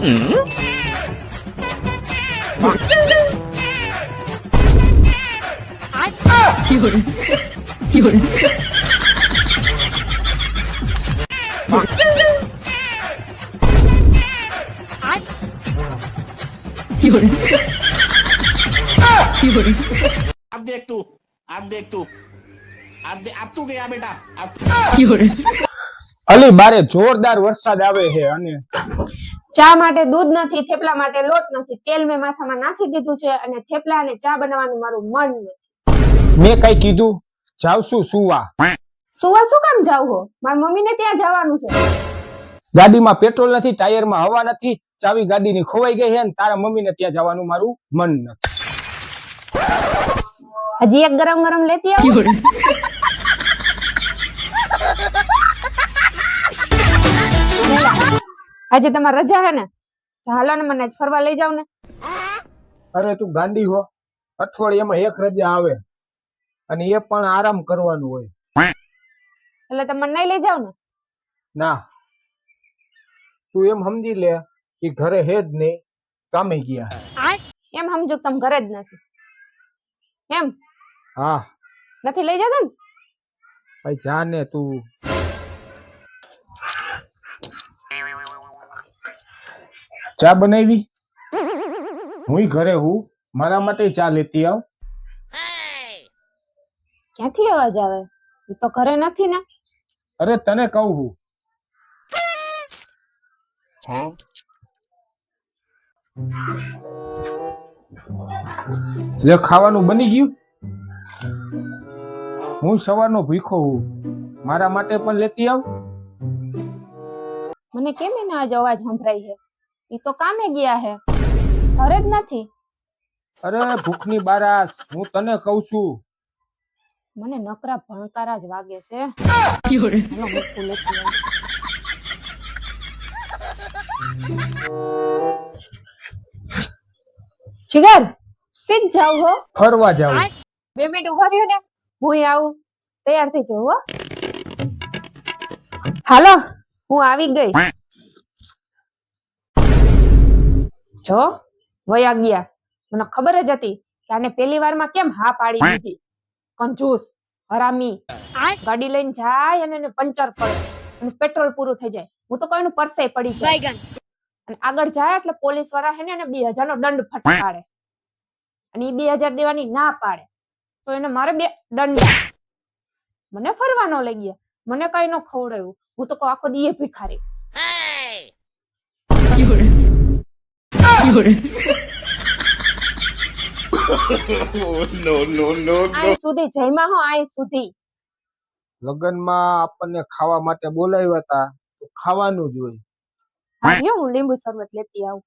अब तू गया बेटा અલી બારે જોરદાર વરસાદ આવે છે અને ચા માટે દૂધ નથી, થેપલા માટે લોટ નથી, તેલ મેં માથામાં નાખી દીધું છે અને થેપલા અને ચા બનાવવાનું મારું મન નથી. મેં કઈ કીધું? જાવશું સુવા. સુવા શું કામ જાવ હો? મારી મમ્મીને ત્યાં જવાનું છે. ગાડીમાં પેટ્રોલ નથી, ટાયરમાં હવા નથી, ચાવી ગાડીની ખોવાઈ ગઈ છે ને તારા મમ્મીને ત્યાં જવાનું મારું મન નથી. હજી એક ગરમ ગરમ લેતી આવું. આજે તમારી રજા હે ને? હાલો ને, મને ફરવા લઈ જાવ ને. અરે તું ગાંડી હો, અઠવાડિયામાં એક રજા આવે અને એ પણ આરામ કરવાનું હોય. એટલે તમે નહીં લઈ જાવ ને? ના, તું એમ સમજી લે કે ઘરે હે જ નહીં, કામે ગયા. એમ સમજો તમે ઘરે જ નથી એમ? હા. નથી લઈ જતા ને? ભાઈ જાને તું. ચા બનાવી? હું ઘરે હું, મારા માટે ચા લેતી આવ. ક્યાંથી અવાજ આવે? હું તો ઘરે નથી ને. અરે તને કહું હું. લે ખાવાનું બની ગયું? હું સવારનો ભૂખો હું, મારા માટે પણ લેતી આવ. મને કેમ એનો આજ અવાજ સંભળાય છે? ઈ તો કામે ગયા હે, ઘરે જ નથી. અરે ભૂખની બારાસ, હું તને કહું છું. મને નકરા ભણકારા જ વાગે છે. હાલો, મૂકું લેતી આવું. જીગર, સીધ જાવ હો? ફરવા જાવ. 2 મિનિટ ઉભા રહ્યો ને, હું આવું. તૈયાર થઈ જાવ હો. હાલો, હું આવી ગઈ. જો વયા ગયા. મને ખબર જ હતી કે આને પહેલી વારમાં કેમ હા પાડી દીધી. કંજૂસ, હરામી. ગાડી લઈને જાય અને એને પંચર પડે અને પેટ્રોલ પૂરું થઈ જાય. હું તો કોઈનું પરસે પડી જાય. અને આગળ જાય એટલે પોલીસ વાળા હે ને એને 2000 નો દંડ ફટકારે. અને એ 2000 દેવાની ના પાડે તો એને મારે 2 દંડ. મને ફરવા ન લઈ ગયા, મને કઈ ન ખવડાવ્યું. હું તો આખો દીએ ભિખારી. આઈ સુધી જઈમાં હો, આઈ સુધી. લગનમાં આપણને ખાવા માટે બોલાવ્યા હતા તો ખાવાનું જ હોય. આવ્યો, હું લીંબુ શરબત લેતી આવું.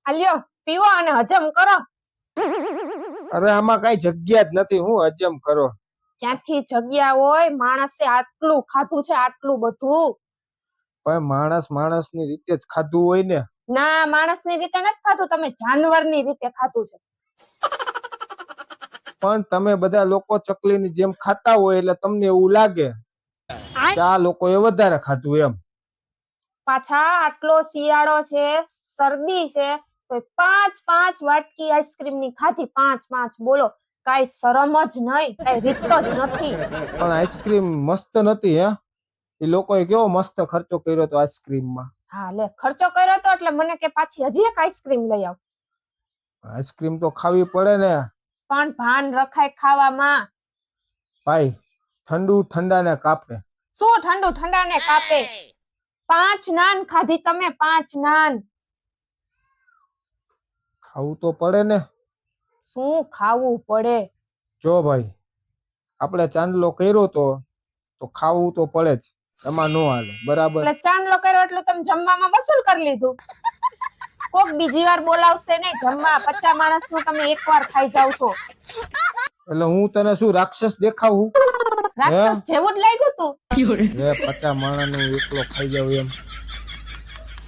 આલ્યો, પીવો અને હજમ કરો. અરે આમાં કઈ જગ્યા જ નથી, હું હજમ કરો. ક્યાંથી જગ્યા હોય? માણસે આટલું ખાધું છે, આટલું બધું. પણ માણસની રીતે જ ખાધું હોય ને. ના, માણસની રીતે નથી ખાધું, તમે જાનવરની રીતે ખાધું છે. પણ તમે બધા લોકો ચકલીની જેમ ખાતા હોય એટલે તમને એવું લાગે કે આ લોકોએ વધારે ખાધું એમ. પાછા આટલો શિયાળો છે, શરદી છે, તો 5 વાટકી આઈસ્ક્રીમ ની ખાધી. 5 બોલો, કઈ શરમ જ નહીં, કઈ રીત જ નથી. પણ આઈસ્ક્રીમ મસ્ત નથી હે? એ લોકોએ કેવો મસ્ત ખર્ચો કર્યો તો આઈસ્ક્રીમમાં. હા લે, ખર્ચો કર્યો તો એટલે મને કે પાછી હજી એક આઈસ્ક્રીમ લઈ આવ. આઈસ્ક્રીમ તો ખાવી પડે ને. પણ ભાન રખાય ખાવામાં. ભાઈ ઠંડાને કાપે. શું ઠંડાને કાપે? 5 નાન ખાધી તમે, 5 નાન. ખાવું તો પડે ને. શું ખાવું પડે? જો ભાઈ, આપણે ચાંદલો કર્યો તો ખાવું તો પડે જ, એમાં નો હાલે. બરાબર? એટલે ચાંદલો કર્યો એટલે તમે જમવામાં વસૂલ કરી લીધું. કોક બીજી વાર બોલાવશે નહીં જમવા. 50 માણસ નું તમે એકવાર ખાઈ જાવ છો. એટલે હું તને શું રાક્ષસ દેખાવું? રાક્ષસ જેવું જ લાગ્યું તું. 50 માણસ નું એકલો ખાઈ જાવ એમ?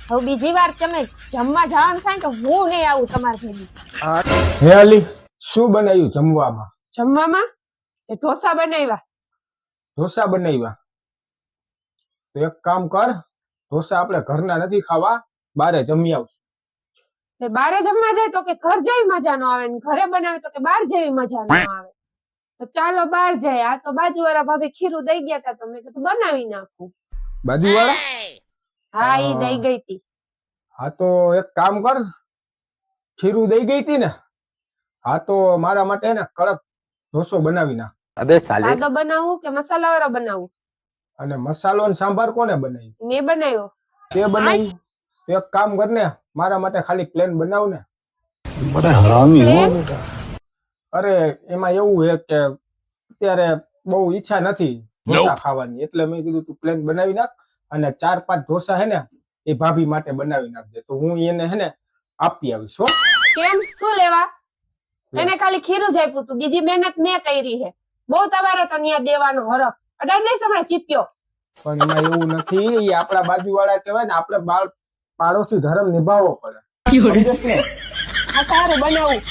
હવે બીજી વાર તમે જમવા જવાનું થાય તો હું નહીં આવું તમારી ભેગી. હે અલી, શું બનાવ્યું જમવામાં? જમવામાં ઢોસા બનાવ્યા. ઢોસા બનાવ્યા? તો એક કામ કર, ઢોસા આપણે ઘરના નથી ખાવા, બારે જમી આવશું. તે બારે જમવા જાય તો કે ઘર જેવી મજા નો આવે ને ઘરે બનાવે તો કે બાર જેવી મજા નો આવે. તો ચાલો બાર જાય. આ તો બાજુવાળા ભાભી ખીરું દઈ ગયા હતા તો મેં કીધું બનાવી નાખું. બાજુવાળા? હા ઈ દઈ ગઈ તી. હા તો એક કામ કર, ખીરું દઈ ગઈ હતી ને, હા તો મારા માટે ને કડક ઢોસો બનાવી નાખ. अबे साले સાદો બનાવું કે મસાલા વાળો બનાવું? અને મસાલો ને સાંભાર કોને બનાવી? મેં બનાવ્યો. તે બનાવ્યું? તો એક કામ કર ને, મારા માટે ખાલી પ્લેન બનાવ ને. बड़ा हरामी हो प्लेन? बेटा। અરે એમાં એવું છે કે અત્યારે બહુ ઈચ્છા નથી ઢોસા ખાવાની, એટલે મેં કીધું તું પ્લેન બનાવી નાખ અને 4-5 ઢોસા હે ને એ ભાભી માટે બનાવી નાખજે, તો હું એને હે ને આપી આવીશ હો. કેમ શું લેવા? એને ખાલી ખીરું જ આપ્યું તું, બીજી મહેનત મેં કરી છે. બહુ તમારે તો ન્યા દેવાનો હરખ. અડાર નહીં સમળે ચીપ્યો. પણ એમાં એવું નથી, એ આપણા બાજુવાળા કહેવાય ને, આપણે પાડોશી ધર્મ નિભાવવો પડે. સમજેશ ને? આ સારું બનાવું.